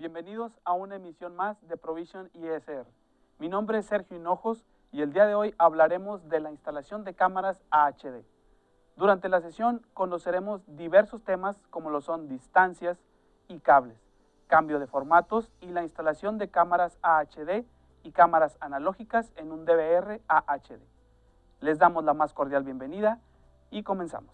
Bienvenidos a una emisión más de Provision ISR. Mi nombre es Sergio Hinojos y el día de hoy hablaremos de la instalación de cámaras AHD. Durante la sesión conoceremos diversos temas como lo son distancias y cables, cambio de formatos y la instalación de cámaras AHD y cámaras analógicas en un DVR AHD. Les damos la más cordial bienvenida y comenzamos.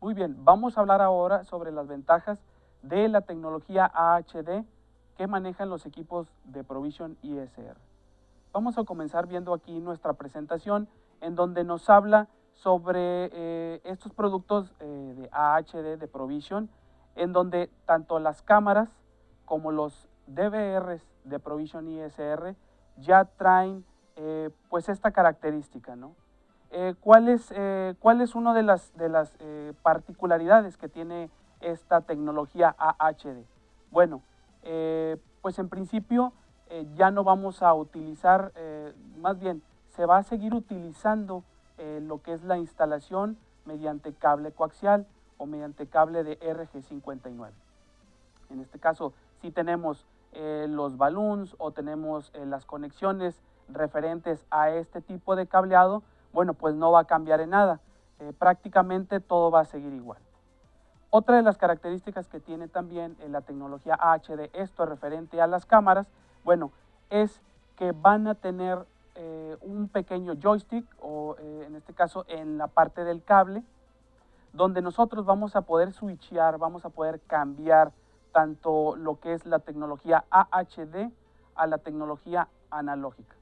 Muy bien, vamos a hablar ahora sobre las ventajas de la tecnología AHD que manejan los equipos de Provision ISR. Vamos a comenzar viendo aquí nuestra presentación en donde nos habla sobre estos productos de AHD de Provision, en donde tanto las cámaras como los DVRs de Provision ISR ya traen pues esta característica, ¿no? ¿Cuál es una de las particularidades que tiene esta tecnología AHD? Bueno, pues en principio ya no vamos a utilizar, más bien se va a seguir utilizando lo que es la instalación mediante cable coaxial o mediante cable de RG59. En este caso, si tenemos los balloons o tenemos las conexiones referentes a este tipo de cableado, bueno, pues no va a cambiar en nada. Prácticamente todo va a seguir igual. Otra de las características que tiene también la tecnología AHD, esto referente a las cámaras, bueno, es que van a tener un pequeño joystick, o en este caso en la parte del cable, donde nosotros vamos a poder switchear, vamos a poder cambiar tanto lo que es la tecnología AHD a la tecnología analógica.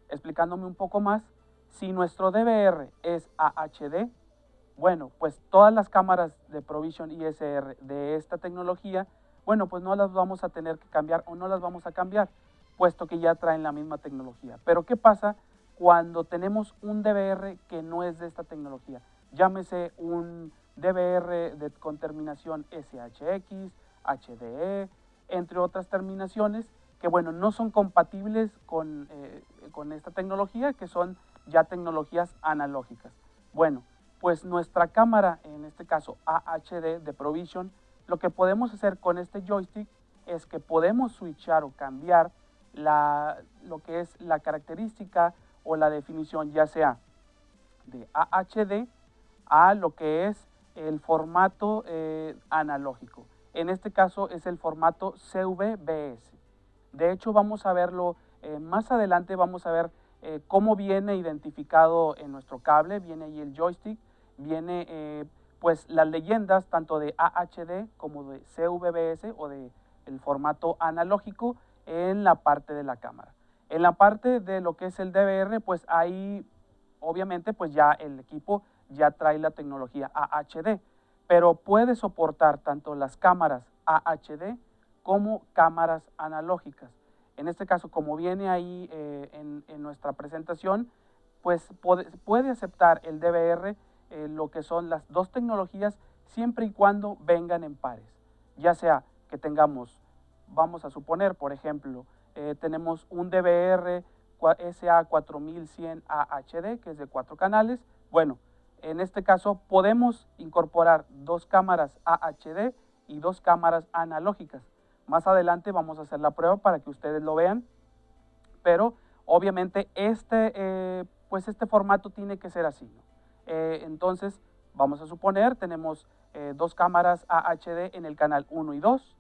Explicándome un poco más, si nuestro DVR es AHD, bueno, pues todas las cámaras de Provision ISR de esta tecnología, bueno, pues no las vamos a tener que cambiar o no las vamos a cambiar, puesto que ya traen la misma tecnología. Pero ¿qué pasa cuando tenemos un DVR que no es de esta tecnología? Llámese un DVR con terminación SHX, HDE, entre otras terminaciones que, bueno, no son compatibles con esta tecnología, que son ya tecnologías analógicas. Bueno, pues nuestra cámara, en este caso AHD de Provision, lo que podemos hacer con este joystick es que podemos switchar o cambiar lo que es la característica o la definición, ya sea de AHD a lo que es el formato analógico. En este caso es el formato CVBS. De hecho, vamos a verlo más adelante, vamos a ver cómo viene identificado en nuestro cable, viene ahí el joystick, viene pues las leyendas tanto de AHD como de CVBS o de el formato analógico en la parte de la cámara. En la parte de lo que es el DVR, pues ahí obviamente pues ya el equipo ya trae la tecnología AHD, pero puede soportar tanto las cámaras AHD como cámaras analógicas. En este caso, como viene ahí en nuestra presentación, pues puede aceptar el DVR lo que son las dos tecnologías siempre y cuando vengan en pares. Ya sea que tengamos, vamos a suponer, por ejemplo, tenemos un DVR SA4100 AHD, que es de 4 canales. Bueno, en este caso podemos incorporar dos cámaras AHD y dos cámaras analógicas. Más adelante vamos a hacer la prueba para que ustedes lo vean, pero obviamente pues este formato tiene que ser así, ¿no? Entonces, vamos a suponer, tenemos dos cámaras AHD en el canal 1 y 2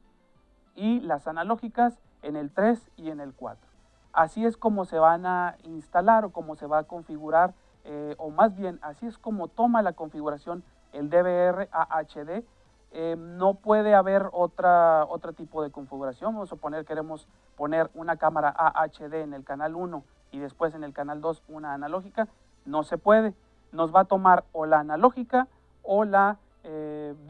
y las analógicas en el 3 y en el 4. Así es como se van a instalar o como se va a configurar, o más bien, así es como toma la configuración el DVR AHD. No puede haber otro tipo de configuración. Vamos a suponer queremos poner una cámara AHD en el canal 1 y después en el canal 2 una analógica. No se puede. Nos va a tomar o la analógica o la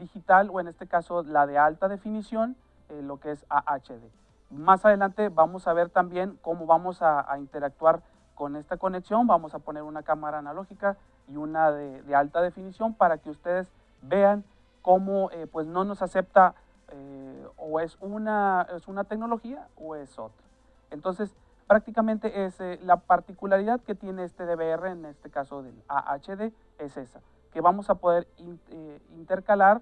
digital, o en este caso la de alta definición, lo que es AHD. Más adelante vamos a ver también cómo vamos a interactuar con esta conexión. Vamos a poner una cámara analógica y una de alta definición para que ustedes vean cómo pues no nos acepta o es una tecnología o es otra. Entonces, prácticamente es la particularidad que tiene este DVR, en este caso del AHD, es esa, que vamos a poder intercalar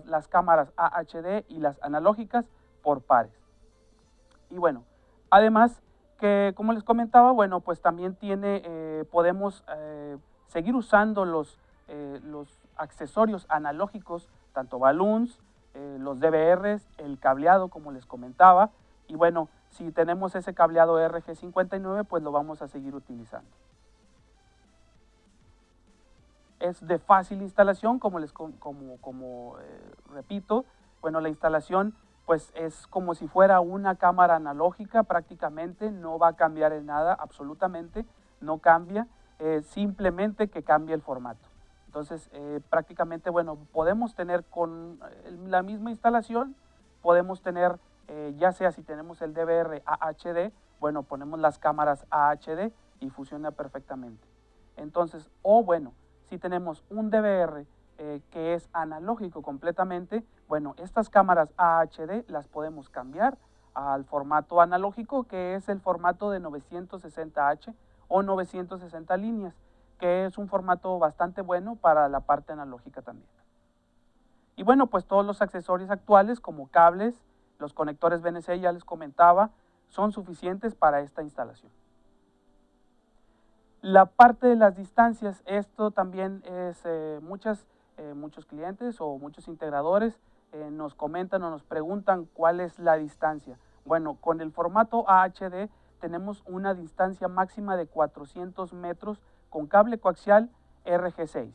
las cámaras AHD y las analógicas por pares. Y bueno, además que como les comentaba, bueno, pues también podemos seguir usando los accesorios analógicos, tanto balloons, los DVRs, el cableado, como les comentaba, y bueno, si tenemos ese cableado RG59, pues lo vamos a seguir utilizando. Es de fácil instalación, repito, bueno, la instalación pues es como si fuera una cámara analógica prácticamente, no va a cambiar en nada, absolutamente, no cambia, simplemente que cambie el formato. Entonces, prácticamente, bueno, podemos tener con la misma instalación, podemos tener, ya sea si tenemos el DVR a HD, bueno, ponemos las cámaras a HD y funciona perfectamente. Entonces, o bueno, si tenemos un DVR que es analógico completamente, bueno, estas cámaras AHD las podemos cambiar al formato analógico, que es el formato de 960H o 960 líneas, que es un formato bastante bueno para la parte analógica también. Y bueno, pues todos los accesorios actuales como cables, los conectores BNC, ya les comentaba, son suficientes para esta instalación. La parte de las distancias, esto también es muchos clientes o muchos integradores nos comentan o nos preguntan cuál es la distancia. Bueno, con el formato AHD tenemos una distancia máxima de 400 metros con cable coaxial RG6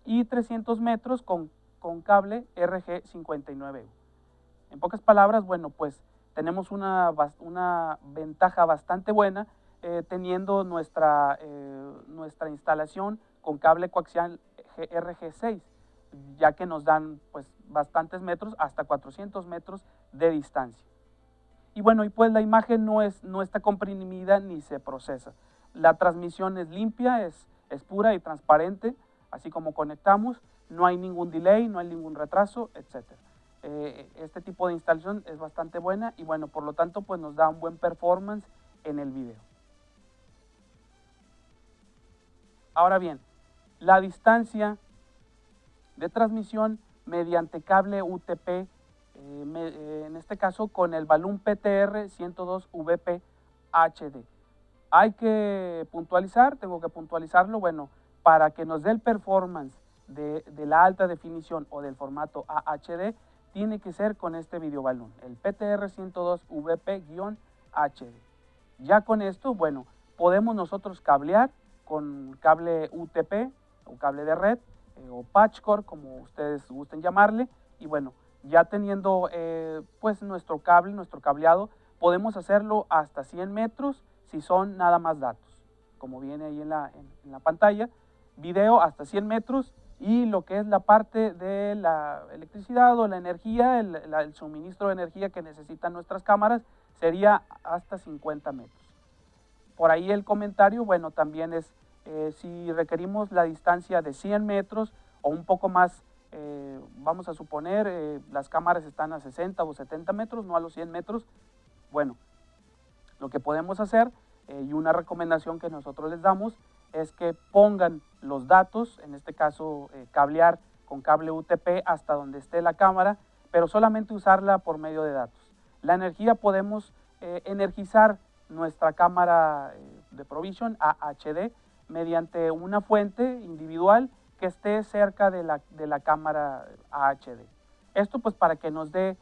y 300 metros con cable RG59. En pocas palabras, bueno, pues tenemos una ventaja bastante buena teniendo nuestra instalación con cable coaxial RG6, ya que nos dan pues bastantes metros, hasta 400 metros de distancia. Y bueno, y pues la imagen no está comprimida ni se procesa. La transmisión es limpia, es pura y transparente, así como conectamos, no hay ningún delay, no hay ningún retraso, etc. Este tipo de instalación es bastante buena y bueno, por lo tanto, pues nos da un buen performance en el video. Ahora bien, la distancia de transmisión mediante cable UTP, en este caso con el balloon PTR 102 VP HD. Hay que puntualizar, tengo que puntualizarlo, bueno, para que nos dé el performance de la alta definición o del formato AHD, tiene que ser con este video balloon, el PTR 102 VP-HD. Ya con esto, bueno, podemos nosotros cablear con cable UTP o cable de red o patchcore, como ustedes gusten llamarle, y bueno, ya teniendo pues nuestro cableado, podemos hacerlo hasta 100 metros si son nada más datos, como viene ahí en la pantalla, video hasta 100 metros y lo que es la parte de la electricidad o la energía, el suministro de energía que necesitan nuestras cámaras sería hasta 50 metros. Por ahí el comentario, bueno, también es si requerimos la distancia de 100 metros o un poco más, vamos a suponer, las cámaras están a 60 o 70 metros, no a los 100 metros, bueno, lo que podemos hacer y una recomendación que nosotros les damos es que pongan los datos, en este caso cablear con cable UTP hasta donde esté la cámara, pero solamente usarla por medio de datos. La energía podemos energizar nuestra cámara de ProVision HD mediante una fuente individual que esté cerca de la cámara HD. Esto pues para que nos dé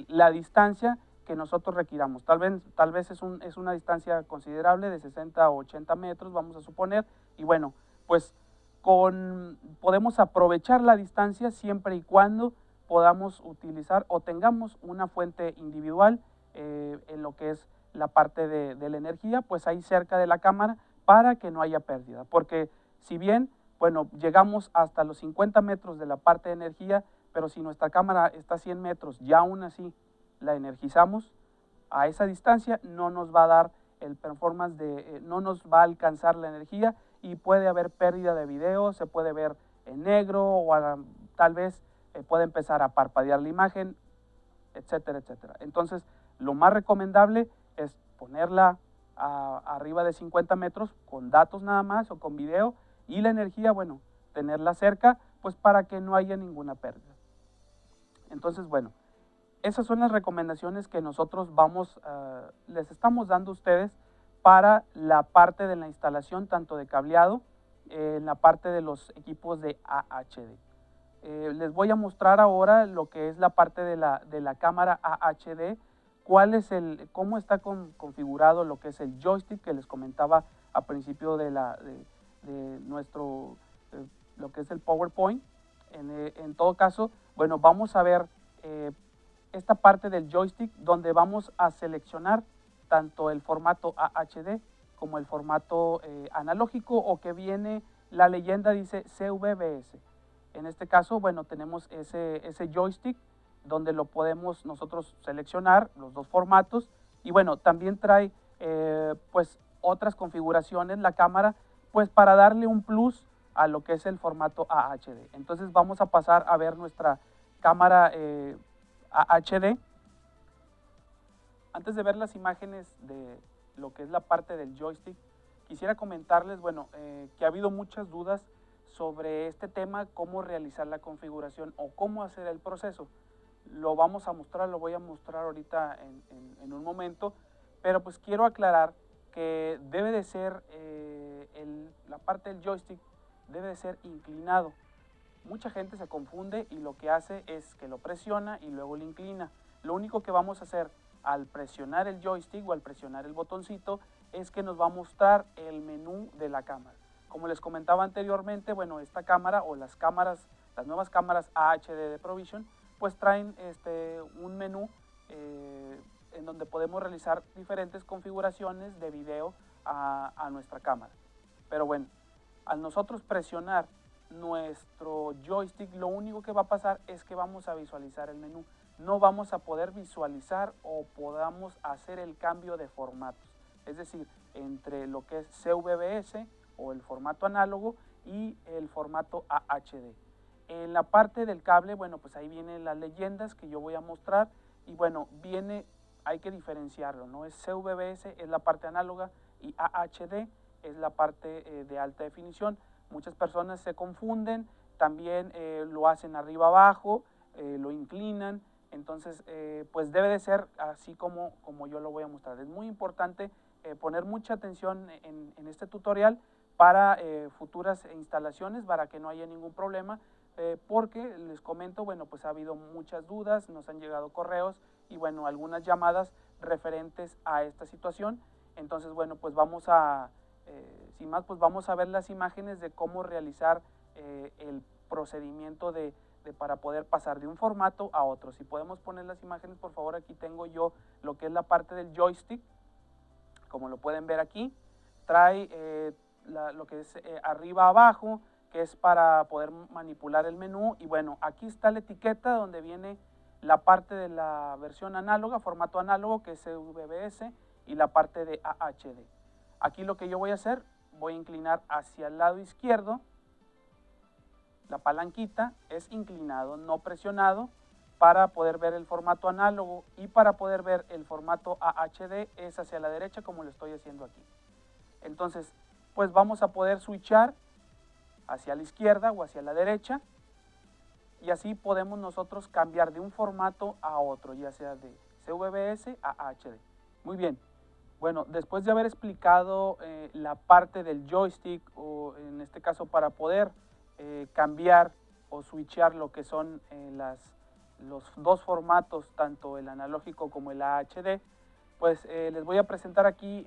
la distancia que nosotros requiramos. Tal vez es una distancia considerable de 60 o 80 metros, vamos a suponer, y bueno, pues podemos aprovechar la distancia siempre y cuando podamos utilizar o tengamos una fuente individual en lo que es la parte de la energía, pues ahí cerca de la cámara para que no haya pérdida, porque si bien, bueno, llegamos hasta los 50 metros de la parte de energía, pero si nuestra cámara está a 100 metros y aún así la energizamos, a esa distancia no nos va a dar el performance no nos va a alcanzar la energía y puede haber pérdida de video, se puede ver en negro o tal vez puede empezar a parpadear la imagen, etcétera, etcétera. Entonces, lo más recomendable es ponerla arriba de 50 metros con datos nada más o con video y la energía, bueno, tenerla cerca, pues para que no haya ninguna pérdida. Entonces, bueno, esas son las recomendaciones que nosotros les estamos dando a ustedes para la parte de la instalación, tanto de cableado, en la parte de los equipos de AHD. Les voy a mostrar ahora lo que es la parte de la cámara AHD, cómo está configurado lo que es el joystick que les comentaba a principio de nuestro, lo que es el PowerPoint. En todo caso, bueno, vamos a ver esta parte del joystick donde vamos a seleccionar tanto el formato AHD como el formato analógico, o que viene, la leyenda dice CVBS. En este caso, bueno, tenemos ese joystick donde lo podemos nosotros seleccionar, los dos formatos, y bueno, también trae pues otras configuraciones la cámara, pues para darle un plus a lo que es el formato AHD. Entonces vamos a pasar a ver nuestra cámara AHD. Antes de ver las imágenes de lo que es la parte del joystick, quisiera comentarles, bueno, que ha habido muchas dudas sobre este tema, cómo realizar la configuración o cómo hacer el proceso. Lo vamos a mostrar, lo voy a mostrar ahorita en un momento, pero pues quiero aclarar que debe de ser, la parte del joystick debe de ser inclinado. Mucha gente se confunde y lo que hace es que lo presiona y luego lo inclina. Lo único que vamos a hacer al presionar el joystick o al presionar el botoncito es que nos va a mostrar el menú de la cámara. Como les comentaba anteriormente, bueno, esta cámara o las nuevas cámaras AHD de Provision, pues traen un menú en donde podemos realizar diferentes configuraciones de video a nuestra cámara. Pero bueno, al nosotros presionar nuestro joystick, lo único que va a pasar es que vamos a visualizar el menú. No vamos a poder visualizar o podamos hacer el cambio de formatos. Es decir, entre lo que es CVBS o el formato análogo y el formato AHD. En la parte del cable, bueno, pues ahí vienen las leyendas que yo voy a mostrar y bueno, hay que diferenciarlo, ¿no? Es CVBS, es la parte análoga, y AHD es la parte de alta definición. Muchas personas se confunden, también lo hacen arriba abajo, lo inclinan, entonces pues debe de ser así como yo lo voy a mostrar. Es muy importante poner mucha atención en este tutorial para futuras instalaciones, para que no haya ningún problema, porque les comento, bueno, pues ha habido muchas dudas, nos han llegado correos y bueno, algunas llamadas referentes a esta situación. Entonces, bueno, pues sin más, pues vamos a ver las imágenes de cómo realizar el procedimiento para poder pasar de un formato a otro. Si podemos poner las imágenes, por favor, aquí tengo yo lo que es la parte del joystick. Como lo pueden ver aquí, trae lo que es arriba abajo, que es para poder manipular el menú. Y bueno, aquí está la etiqueta donde viene la parte de la versión análoga, formato análogo, que es CVBS, y la parte de AHD. Aquí lo que yo voy a hacer, voy a inclinar hacia el lado izquierdo. La palanquita es inclinado, no presionado, para poder ver el formato análogo, y para poder ver el formato AHD es hacia la derecha, como lo estoy haciendo aquí. Entonces, pues vamos a poder switchar hacia la izquierda o hacia la derecha, y así podemos nosotros cambiar de un formato a otro, ya sea de CVBS a AHD. Muy bien. Bueno, después de haber explicado la parte del joystick, o en este caso para poder cambiar o switchar lo que son los dos formatos, tanto el analógico como el AHD, pues les voy a presentar aquí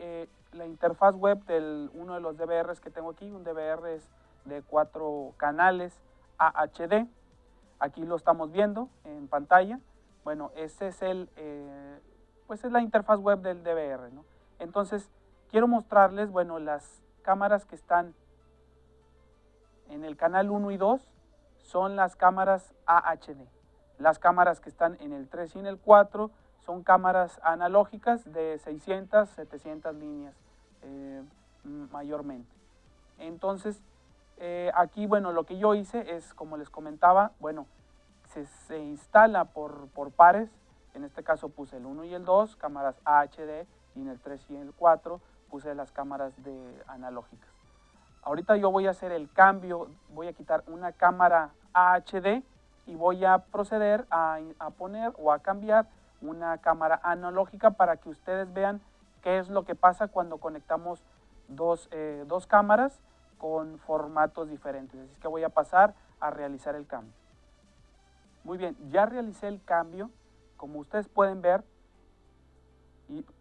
la interfaz web de uno de los DVRs que tengo aquí. Un DVR es de 4 canales AHD. Aquí lo estamos viendo en pantalla. Bueno, ese es pues es la interfaz web del DVR, ¿no? Entonces, quiero mostrarles, bueno, las cámaras que están en el canal 1 y 2 son las cámaras AHD. Las cámaras que están en el 3 y en el 4 son cámaras analógicas de 600, 700 líneas mayormente. Entonces, aquí, bueno, lo que yo hice es, como les comentaba, bueno, se instala por pares. En este caso puse el 1 y el 2, cámaras AHD, y en el 3 y en el 4 puse las cámaras analógicas. Ahorita yo voy a hacer el cambio, voy a quitar una cámara AHD y voy a proceder a poner o a cambiar una cámara analógica para que ustedes vean qué es lo que pasa cuando conectamos dos cámaras con formatos diferentes. Así que voy a pasar a realizar el cambio. Muy bien, ya realicé el cambio. Como ustedes pueden ver,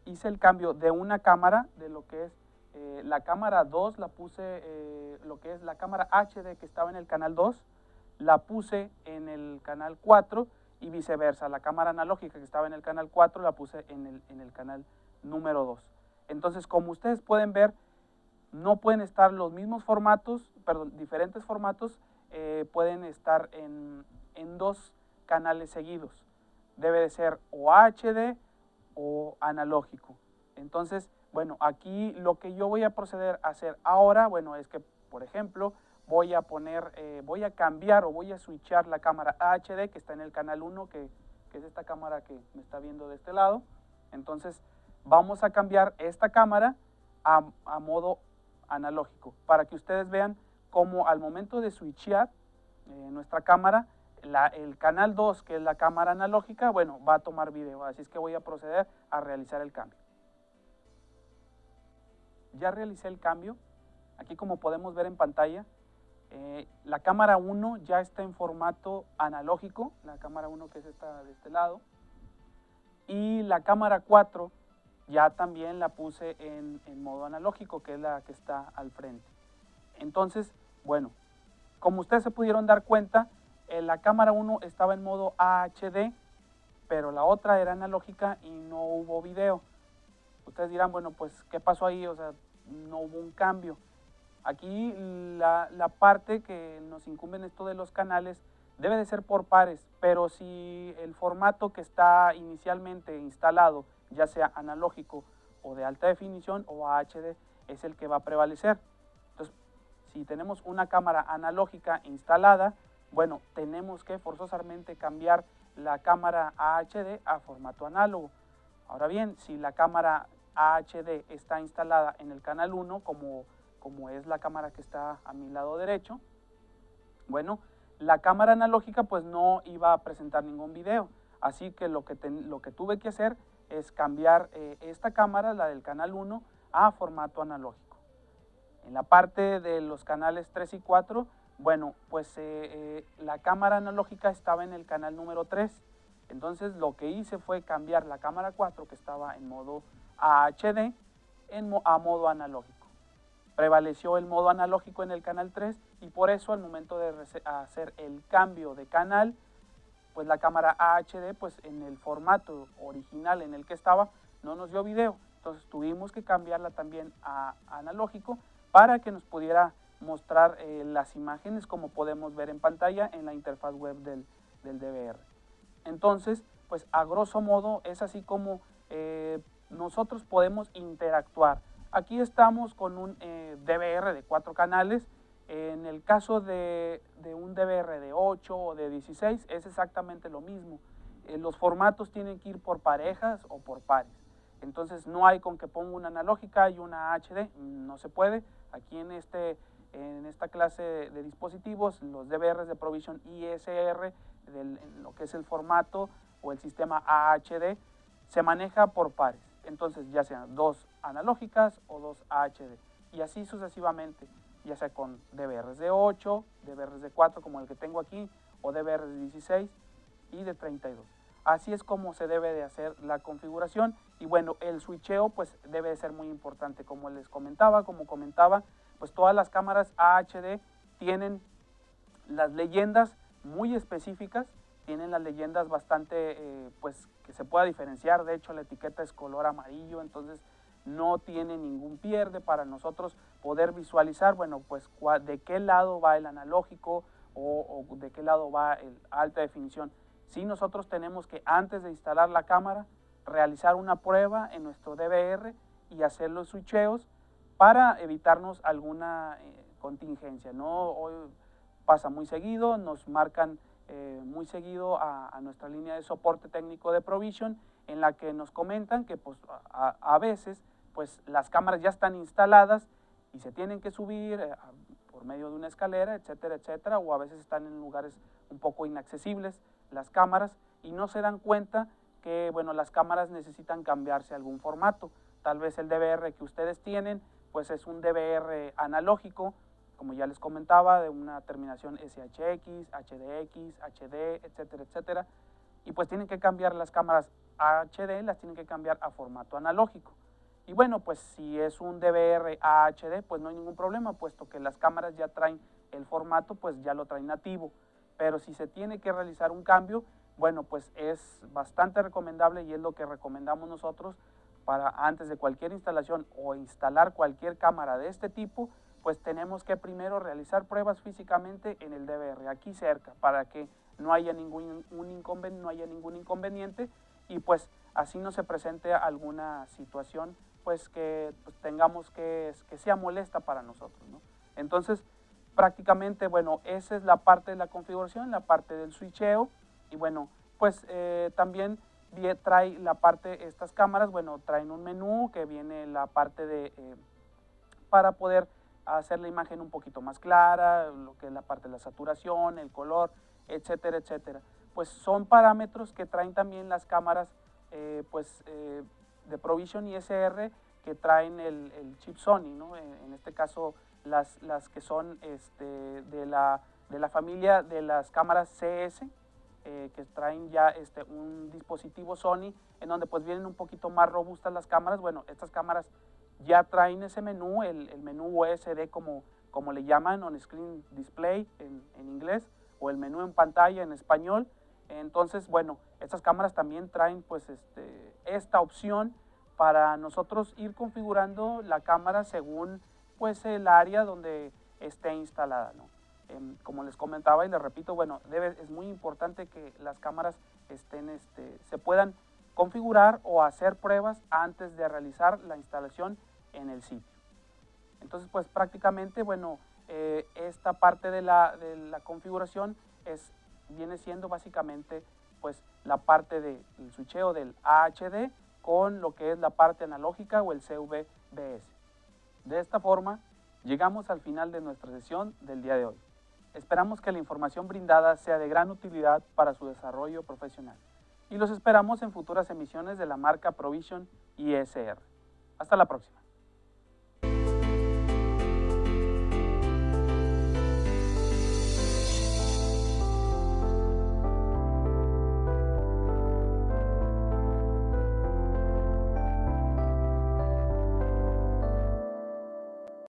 hice el cambio de una cámara, de lo que es la cámara 2, la puse, lo que es la cámara HD que estaba en el canal 2, la puse en el canal 4 y viceversa. La cámara analógica que estaba en el canal 4 la puse en el canal número 2. Entonces, como ustedes pueden ver, no pueden estar los mismos formatos, perdón, diferentes formatos, pueden estar en dos canales seguidos. Debe de ser o HD o analógico. Entonces, bueno, aquí lo que yo voy a proceder a hacer ahora, bueno, es que, por ejemplo, voy a cambiar o voy a switchar la cámara HD que está en el canal 1, que es esta cámara que me está viendo de este lado. Entonces, vamos a cambiar esta cámara a modo analógico, para que ustedes vean cómo al momento de switchear nuestra cámara, el canal 2, que es la cámara analógica, bueno, va a tomar video. Así es que voy a proceder a realizar el cambio. Ya realicé el cambio. Aquí, como podemos ver en pantalla, la cámara 1 ya está en formato analógico, la cámara 1 que es esta de este lado, y la cámara 4 ya también la puse en modo analógico, que es la que está al frente. Entonces, bueno, como ustedes se pudieron dar cuenta, la cámara 1 estaba en modo AHD, pero la otra era analógica y no hubo video. Ustedes dirán, bueno, pues, ¿qué pasó ahí? O sea, no hubo un cambio. Aquí la parte que nos incumbe en esto de los canales debe de ser por pares, pero si el formato que está inicialmente instalado, ya sea analógico o de alta definición o HD, es el que va a prevalecer. Entonces, si tenemos una cámara analógica instalada, bueno, tenemos que forzosamente cambiar la cámara AHD a formato análogo. Ahora bien, si la cámara AHD está instalada en el canal 1, como es la cámara que está a mi lado derecho, bueno, la cámara analógica pues no iba a presentar ningún video. Así que lo que tuve que hacer es cambiar esta cámara, la del canal 1, a formato analógico. En la parte de los canales 3 y 4, bueno, pues la cámara analógica estaba en el canal número 3. Entonces lo que hice fue cambiar la cámara 4, que estaba en modo AHD, a modo analógico. Prevaleció el modo analógico en el canal 3 y por eso al momento de hacer el cambio de canal, pues la cámara AHD, pues en el formato original en el que estaba, no nos dio video. Entonces tuvimos que cambiarla también a analógico para que nos pudiera mostrar las imágenes como podemos ver en pantalla en la interfaz web del DVR. Entonces, pues a grosso modo es así como nosotros podemos interactuar. Aquí estamos con un DVR de 4 canales. En el caso de un DVR de 8 o de 16 es exactamente lo mismo. Los formatos tienen que ir por parejas o por pares. Entonces no hay con que ponga una analógica y una HD, no se puede. Aquí en esta clase de dispositivos, los DVRs de Provision ISR, lo que es el formato o el sistema AHD, se maneja por pares. Entonces ya sean 2 analógicas o 2 AHD. Y así sucesivamente, ya sea con DVRs de 8, DVRs de 4 como el que tengo aquí, o DVRs de 16 y de 32. Así es como se debe de hacer la configuración. Y bueno, el switcheo pues debe de ser muy importante. Como les comentaba, pues todas las cámaras AHD tienen las leyendas muy específicas, tienen las leyendas bastante, pues que se pueda diferenciar. De hecho, la etiqueta es color amarillo, entonces no tiene ningún pierde para nosotros poder visualizar, bueno, pues de qué lado va el analógico o de qué lado va el alta definición. Sí, nosotros tenemos que, antes de instalar la cámara, realizar una prueba en nuestro DVR y hacer los switcheos para evitarnos alguna contingencia, ¿no? Hoy pasa muy seguido, nos marcan muy seguido a nuestra línea de soporte técnico de Provision, en la que nos comentan que pues, a veces pues, las cámaras ya están instaladas y se tienen que subir por medio de una escalera, etcétera, etcétera, o a veces están en lugares un poco inaccesibles las cámaras y no se dan cuenta que, bueno, las cámaras necesitan cambiarse algún formato. Tal vez el DVR que ustedes tienen, pues es un DVR analógico, como ya les comentaba, de una terminación SHX, HDX, HD, etcétera, etcétera, y pues tienen que cambiar las cámaras HD, las tienen que cambiar a formato analógico. Y bueno, pues si es un DVR a HD, pues no hay ningún problema, puesto que las cámaras ya traen el formato, pues ya lo traen nativo. Pero si se tiene que realizar un cambio, bueno, pues es bastante recomendable y es lo que recomendamos nosotros para antes de cualquier instalación o instalar cualquier cámara de este tipo, pues tenemos que primero realizar pruebas físicamente en el DVR, aquí cerca, para que no haya ningún inconveniente y pues así no se presente alguna situación pues que pues, tengamos que sea molesta para nosotros, ¿no? Entonces, prácticamente, bueno, esa es la parte de la configuración, la parte del switcheo y bueno, pues también trae la parte, estas cámaras, bueno, traen un menú que viene la parte de, para poder hacer la imagen un poquito más clara, lo que es la parte de la saturación, el color, etcétera, etcétera. Pues son parámetros que traen también las cámaras de Provision ISR que traen el chip Sony, ¿no? En este caso las que son de la familia de las cámaras CS, que traen ya un dispositivo Sony en donde pues vienen un poquito más robustas las cámaras. Bueno, estas cámaras ya traen ese menú, el menú USD como le llaman, on screen display en inglés, o el menú en pantalla en español. Entonces, bueno, estas cámaras también traen pues esta opción para nosotros ir configurando la cámara según pues el área donde esté instalada, ¿no? Como les comentaba y les repito, bueno, es muy importante que las cámaras se puedan configurar o hacer pruebas antes de realizar la instalación en el sitio. Entonces, pues prácticamente, bueno, esta parte de la configuración viene siendo básicamente pues la parte del switcheo del AHD con lo que es la parte analógica o el CVBS. De esta forma, llegamos al final de nuestra sesión del día de hoy. Esperamos que la información brindada sea de gran utilidad para su desarrollo profesional y los esperamos en futuras emisiones de la marca Provision ISR. Hasta la próxima.